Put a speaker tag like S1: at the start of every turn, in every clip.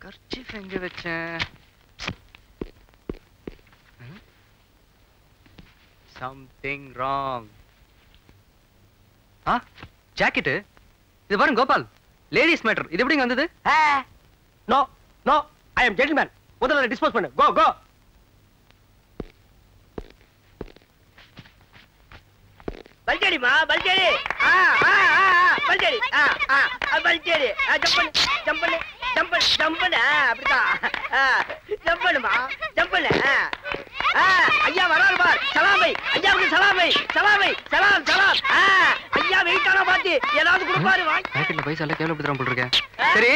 S1: Kerchief எங்க வச்சேன்? Something wrong. Jacket இது பாருங்க கோபால், லேடிஸ் மேட்டர். இது எப்படிங்க வந்தது?
S2: No no, I am gentleman. முதல்ல டிஸ்போஸ் பண்ணு. Go go. பல்ஜேடிமா பல்ஜேடி. பல்ஜேடி பல்ஜேடி. ஜம்ப் பண்ணு ஜம்ப் பண்ணு ஜம்ப் பண்ணு. அப்படிதான் ஜம்ப் பண்ணுமா ஜம்ப் பண்ணு. ஐயா வராரு பார். சலாமை ஐயாவுக்கு சலாமை சலாமை சலாம் சலாம். ஐயா வெயிட்டான பாத்தி ஏதாவது கொடுப்பாரு.
S1: பாக்கெட்ல பைசா எல்லாம் கேவலப்படுத்துறான் போல இருக்கேன். சரி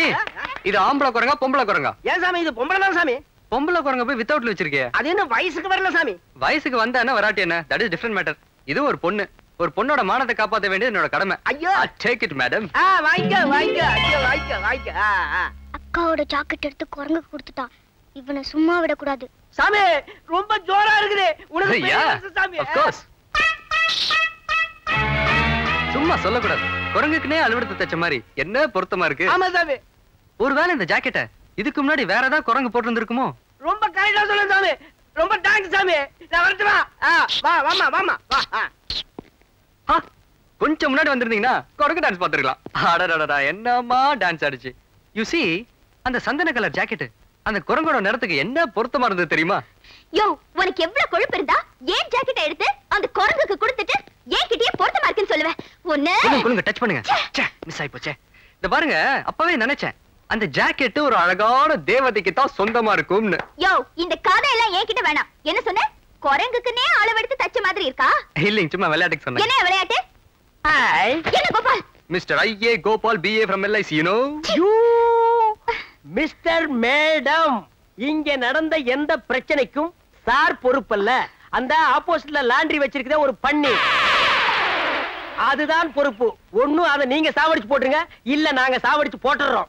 S1: இது ஆம்பளை குரங்கா பொம்பளை குரங்கா?
S2: ஏன் சாமி இது பொம்பளை தான் சாமி.
S1: பொம்பளை குரங்க போய் வித்தவுட்ல வச்சிருக்கே.
S2: அது என்ன வயசுக்கு வரல சாமி.
S1: வயசுக்கு வந்தா என்ன வராட்டி என்ன, தட் இஸ் டிஃபரண்ட் மேட்டர். இது ஒரு பொண்ணு, ஒரு பொண்ணோட மானத்தை காப்பாற்ற வேண்டியது என்னோட கடமை.
S2: ஐயோ
S1: டேக் இட் மேடம்.
S2: வாங்கிக்க வாங்கிக்க. ஐயோ வாங்கிக்க வாங்கிக்க.
S3: அக்காவோட ஜாக்கெட் எடுத்து குரங்குக்கு கொடுத்துட்டான். இவனை சும்மா விடக்கூடாது.
S2: சாமி ரொம்ப ஜோரா இருக்குது உனக்கு. சாமி
S1: of course. சும்மா சொல்லக்கூடாது. குரங்குக்குனே அலுவலகத்தை தச்ச மாதிரி என்ன பொருத்தமா இருக்கு.
S2: ஆமா சாமி.
S1: ஒருவேளை இந்த ஜாக்கெட்டை இதுக்கு முன்னாடி வேற ஏதாவது குரங்கு போட்டு இருந்திருக்குமோ?
S2: ரொம்ப கரெக்டா சொல்லுங்க சாமி. ரொம்ப தேங்க்ஸ் சாமி. நான் வரட்டுமா? வா வாமா வாமா வா.
S1: கொஞ்சம் முன்னாடி வந்திருந்தீங்கன்னா குரங்கு டான்ஸ் பார்த்திருக்கலாம். அடடடடா என்னமா டான்ஸ் ஆடிச்சு. யூ see அந்த சந்தன கலர் ஜாக்கெட் அந்த குரங்கோட நிறத்துக்கு என்ன பொருத்தமா இருந்தது தெரியுமா?
S3: யோ உனக்கு எவ்வளவு கொழுப்பு இருந்தா ஏன் ஜாக்கெட் எடுத்து அந்த குரங்குக்கு கொடுத்துட்டு ஏன் கிட்டயே பொருத்தமா இருக்குன்னு சொல்லுவேன்.
S1: ஒண்ணு டச் பண்ணுங்க. மிஸ் ஆயி போச்சே. இந்த பாருங்க அப்பவே நினைச்சேன் அந்த ஜாக்கெட் ஒரு அழகான தேவதைக்கு தான் சொந்தமா இருக்கும்னு.
S3: யோ இந்த கதையெல்லாம் ஏன் கிட்ட வேணாம். என்ன சொன்ன? குரங்குக்குனே அளவெடுத்து தச்ச மாதிரி இருக்கா?
S1: இல்லைங்க சும்மா விளையாட்டுக்கு சொன்னேன்.
S3: என்ன விளையாட்டு? என்ன Gopal?
S1: Mister IA Gopal BA from LIC you know.
S2: Mister madam, இங்க நடந்த எந்த பிரச்சனைக்கும் சார் பொறுப்பல்ல. அந்த ஆப்போசிட்ல லாண்டரி வச்சிருக்கிற ஒரு பண்ணி அதுதான் பொறுப்பு. ஒண்ணும் அதை நீங்க சாவடிச்சு போட்டுருங்க, இல்ல நாங்க சாவடிச்சு போட்டுறோம்.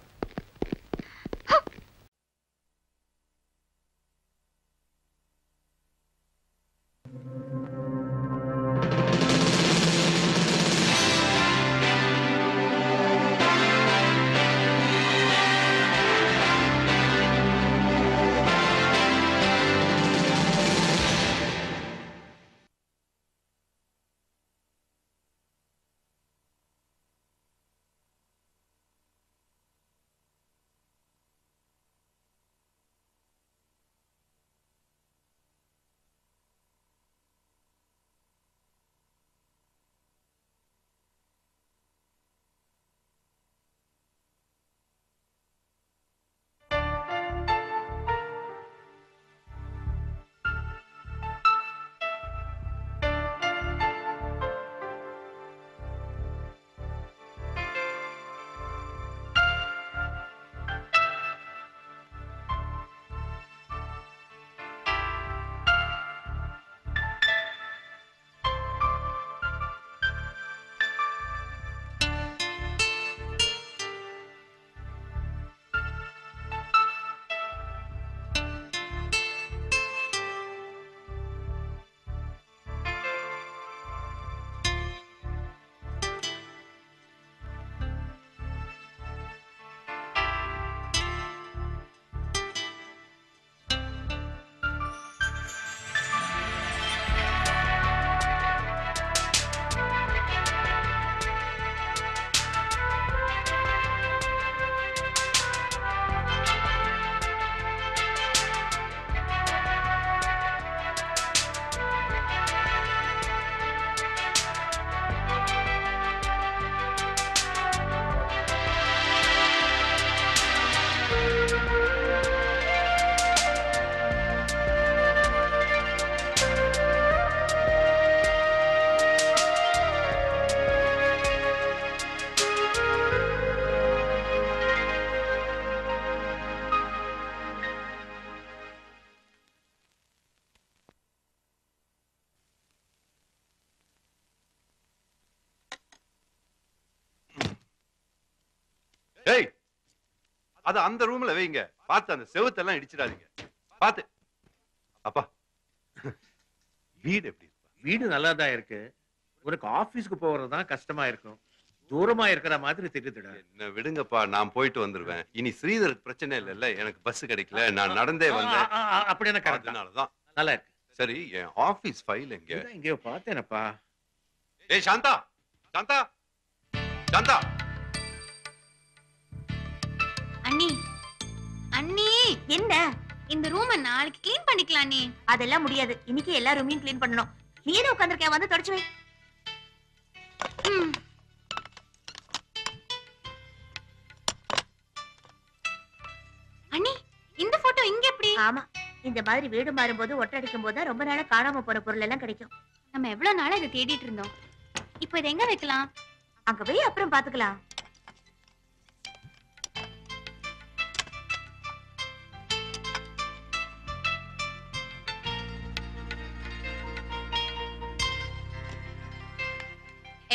S4: ஏய் அது அந்த ரூம்ல வைங்க. பார்த்து அந்த செவுத்தெல்லாம் இடிச்சிடாதீங்க. பார்த்து. அப்பா வீடு எப்படி இருக்கு?
S5: வீடு நல்லா தான் இருக்கு. உனக்கு ஆபீஸ்க்கு போறது தான் கஷ்டமா இருக்கும். தூரமா இருக்கிற மாதிரி தெரியுதுடா.
S4: என்ன விடுங்கப்பா, நான் போயிட்டு வந்துருவேன். இனி ஸ்ரீதருக்கு பிரச்சனை இல்லைல்ல, எனக்கு பஸ் கிடைக்கல, நான் நடந்தே வந்தேன்.
S5: அப்படி என்ன கரெக்ட்.
S4: அதனாலதான்.
S5: நல்லா இருக்கு.
S4: சரி, என் ஆபீஸ் ஃபைல் எங்க?
S5: இங்கேயோ பார்த்தேனப்பா.
S4: ஏய் சாந்தா, சாந்தா, சாந்தா.
S3: அண்ணி அண்ணி, என்ன இந்த ரூமை நாளைக்கு க்ளீன் பண்ணிக்கலாம் அண்ணி. அதெல்லாம் முடியாது, இன்னைக்கு எல்லா ரூமையும் க்ளீன் பண்ணணும். நீ என்ன உட்கார்ந்திருக்க, வந்து தொடச்சு வை. அண்ணி, இந்த போட்டோ இங்க எப்படி? ஆமா, இந்த மாதிரி வீடு மாறும்போது ஒட்டடிக்கும் போது ரொம்ப நாளா காணாம போற பொருள் எல்லாம் கிடைக்கும். நம்ம எவ்வளவு நாளா இதை தேடிட்டு இருந்தோம். இப்போ இதை எங்க வைக்கலாம்? அங்க போய் அப்புறம் பாத்துக்கலாம்.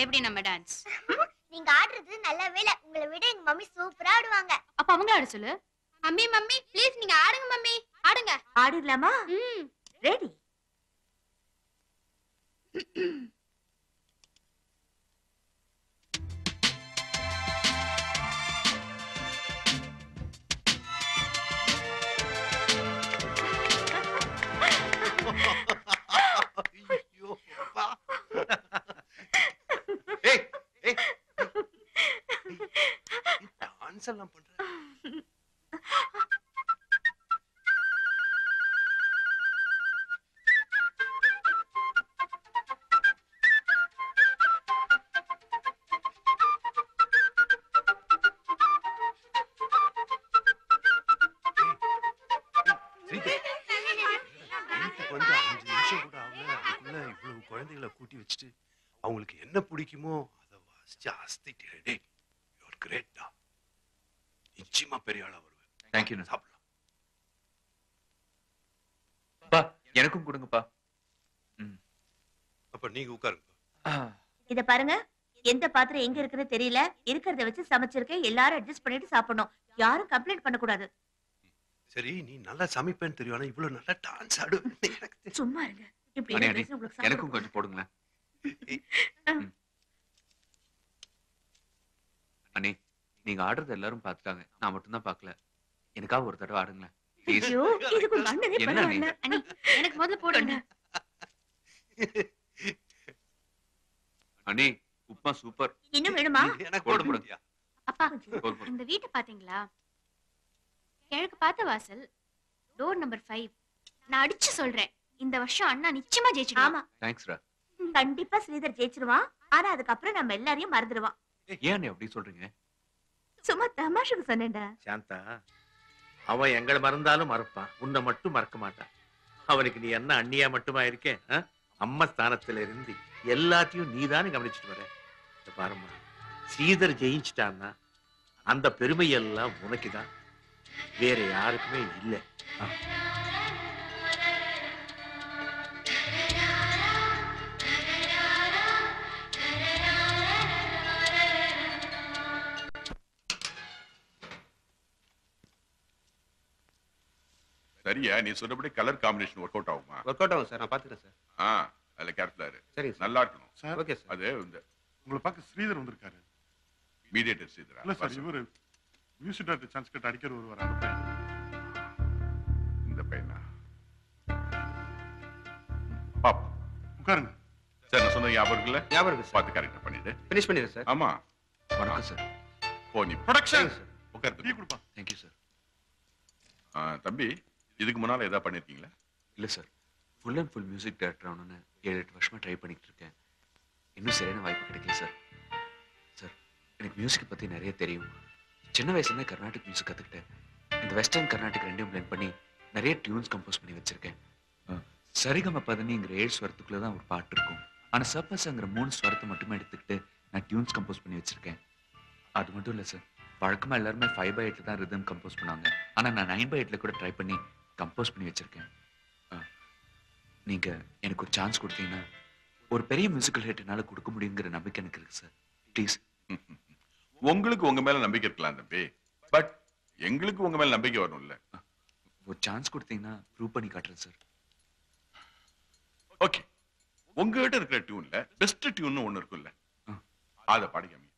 S3: எப்படி நம்ம டான்ஸ்?
S6: நீங்க ஆடுறது நல்ல வேலை. உங்களை விட எங்க மம்மி சூப்பரா ஆடுவாங்க.
S3: அப்ப அவங்கள ஆட சொல்லு.
S6: மம்மி மம்மி ப்ளீஸ் நீங்க ஆடுங்க மம்மி. ஆடுங்க.
S3: ஆடிடலாமா? ரெடி.
S4: ஐயோ அப்பா. ஏய் ஏய், டான்ஸ் எல்லாம் பண்ற. வந்து 5 நிமிஷம் கூட ஆகல, அதுக்குள்ள இவ்வளவு குழந்தைகளை கூட்டி வச்சுட்டு அவங்களுக்கு என்ன பிடிக்குமோ அதை வாசிச்சு ஆஸ்திட்டு. டேய், யூ ஆர் கிரேட்டா. நிச்சயமா பெரிய ஆளா வருவேன்.
S1: Thank you.
S4: சாப்பிடலாம்.
S1: பா, எனக்கும் கொடுங்கப்பா.
S4: அப்ப நீங்க உட்காருங்க.
S3: இத பாருங்க, எந்த பாத்திரம் எங்க இருக்குன்னு தெரியல. இருக்கிறத வச்சு சமைச்சிருக்கேன். எல்லாரும் அட்ஜஸ்ட் பண்ணிட்டு சாப்பிடணும். யாரும் கம்ப்ளைண்ட் பண்ண கூடாது.
S4: சரி, நீ நல்லா சமைப்பேன்னு தெரியும், ஆனா இவ்வளவு நல்லா டான்ஸ் ஆடுவேன்.
S3: சும்மா இருங்க. இப்படி
S1: அண்ணே,
S3: எல்லாம்
S1: அண்ணே,
S3: பேசினா உங்களுக்கு
S1: எனக்கும் கொஞ்சம் போடுங்களேன். அண்ணே, நீங்க ஆடுறது எல்லாரும் பார்த்துட்டாங்க, நான் மட்டும் தான் பார்க்கல. எனக்காக ஒரு தடவை ஆடுங்களேன் ப்ளீஸ்.
S3: ஐயோ, இதுக்கு உங்க அண்ணனே
S1: என்ன
S3: பரவாயில்ல. அண்ணி, எனக்கு முதல்ல போடுங்க.
S1: அண்ணே, உப்மா சூப்பர்.
S3: இன்னும் வேணுமா?
S4: எனக்கு
S1: போடு,
S4: போட
S1: போடு.
S4: முடியா?
S3: அப்பா,
S1: போடு, போடு.
S3: இந்த வீட்டை பாத்தீங்களா? கிழக்கு பார்த்த வாசல், டோர் நம்பர் 5. நான் அடிச்சு சொல்றேன், இந்த வருஷம் அண்ணா நிச்சயமா ஜெயிச்சிடுவான். ஆமா,
S1: தேங்க்ஸ் ரா.
S3: கண்டிப்பா ஸ்ரீதர் ஜெயிச்சிடுவான். ஆனா அதுக்கப்புறம் நம்ம எல்லாரையும் மறந்துடுவான்.
S1: ஏன் அண்ணே அப்படி சொல்றீங்க?
S3: சும்மா தமாஷுக்கு சொன்னேன்டா.
S5: சாந்தா, அவன் எங்களை மறந்தாலும் மறப்பான், உன்னை மட்டும் மறக்க மாட்டான். அவனுக்கு நீ என்ன அண்ணியா மட்டுமா இருக்கேன்? அம்மா ஸ்தானத்துல இருந்து எல்லாத்தையும் நீதானே கவனிச்சுட்டு வர. பாருமா, ஸ்ரீதர் ஜெயிச்சிட்டான்னா அந்த பெருமை எல்லாம் உனக்குதான், வேற யாருக்குமே இல்லை.
S7: சரியா, நீ சொன்னபடி கலர் காம்பினேஷன் ஒர்க் அவுட் ஆகுமா?
S8: ஒர்க் அவுட் ஆகும் சார், நான் பாத்துக்கிறேன் சார்.
S7: அதுல கேர்ஃபுல்லா இரு.
S8: சரி
S7: நல்லா இருக்கணும்
S8: சார். Okay sir.
S7: அது இந்த
S9: உங்களை பார்க்க ஸ்ரீதர் வந்திருக்காரு.
S7: மீடியேட்டர் செய்தா?
S9: இல்ல சார், இவரு மியூசிக் டைரக்டர் சான்ஸ் கட் அடிக்கிற ஒருவர். அந்த பையன்.
S7: இந்த பையனா? பாப்பா
S9: உட்காருங்க
S7: சார். நான் சொன்ன ஞாபகம் இருக்குல்ல?
S8: ஞாபகம் இருக்கு சார்.
S7: பார்த்து கரெக்டா பண்ணிடு.
S8: ஃபினிஷ் பண்ணிடுறேன் சார்.
S7: ஆமா.
S1: வணக்கம் சார்.
S7: ஓ, நீ
S9: ப்ரொடக்ஷன்
S7: உட்காரு.
S9: டீ குடுப்பா.
S1: Thank you sir.
S7: தம்பி, இதுக்கு முன்னால ஏதாவது பண்ணிருக்கீங்களா?
S1: இல்ல sir, full and full music director ஆகணும்னு 7-8 வருஷமா ட்ரை பண்ணிட்டு இருக்கேன். இன்னும் சரியான வாய்ப்பு கிடைக்கல சார். சார், எனக்கு மியூசிக் பத்தி நிறைய தெரியும். சின்ன வயசுல கர்நாடிக் மியூசிக் கத்துக்கிட்டேன். இந்த வெஸ்டர்ன் கர்நாடிக் ரெண்டையும் பிளெண்ட் பண்ணி நிறைய டியூன்ஸ் கம்போஸ் பண்ணி வச்சிருக்கேன். சரிகம பதனிங்கிற 7 ஸ்வரத்துக்குள்ள தான் ஒரு பாட்டு இருக்கும். ஆனா சர்பஸ்ங்கிற 3 ஸ்வரத்தை மட்டுமே எடுத்துக்கிட்டு நான் டியூன்ஸ் கம்போஸ் பண்ணி வச்சிருக்கேன். அது மட்டும் இல்ல சார், வழக்கமா எல்லாருமே 5/8 தான் ரிதம் கம்போஸ் பண்ணாங்க. ஆனா நான் 9/8 கூட ட்ரை பண்ணி கம்போஸ் பண்ணி வச்சிருக்கேன். நீங்க எனக்கு ஒரு சான்ஸ் கொடுத்தீங்கன்னா ஒரு பெரிய மியூசிக்கல் ஹிட் என்னால கொடுக்க முடியுங்கிற நம்பிக்கை எனக்கு இருக்கு சார். ப்ளீஸ்.
S7: உங்களுக்கு உங்க மேல நம்பிக்கை இருக்கலாம் தம்பி, பட் எங்களுக்கு உங்க மேல நம்பிக்கை வரணும்ல.
S1: ஒரு சான்ஸ் கொடுத்தீங்கன்னா ப்ரூவ் பண்ணி காட்டுறேன் சார்.
S7: ஓகே, உங்ககிட்ட இருக்கிற டியூன்ல பெஸ்ட் டியூன் ஒண்ணு இருக்குல்ல, அத பாடிக்காம.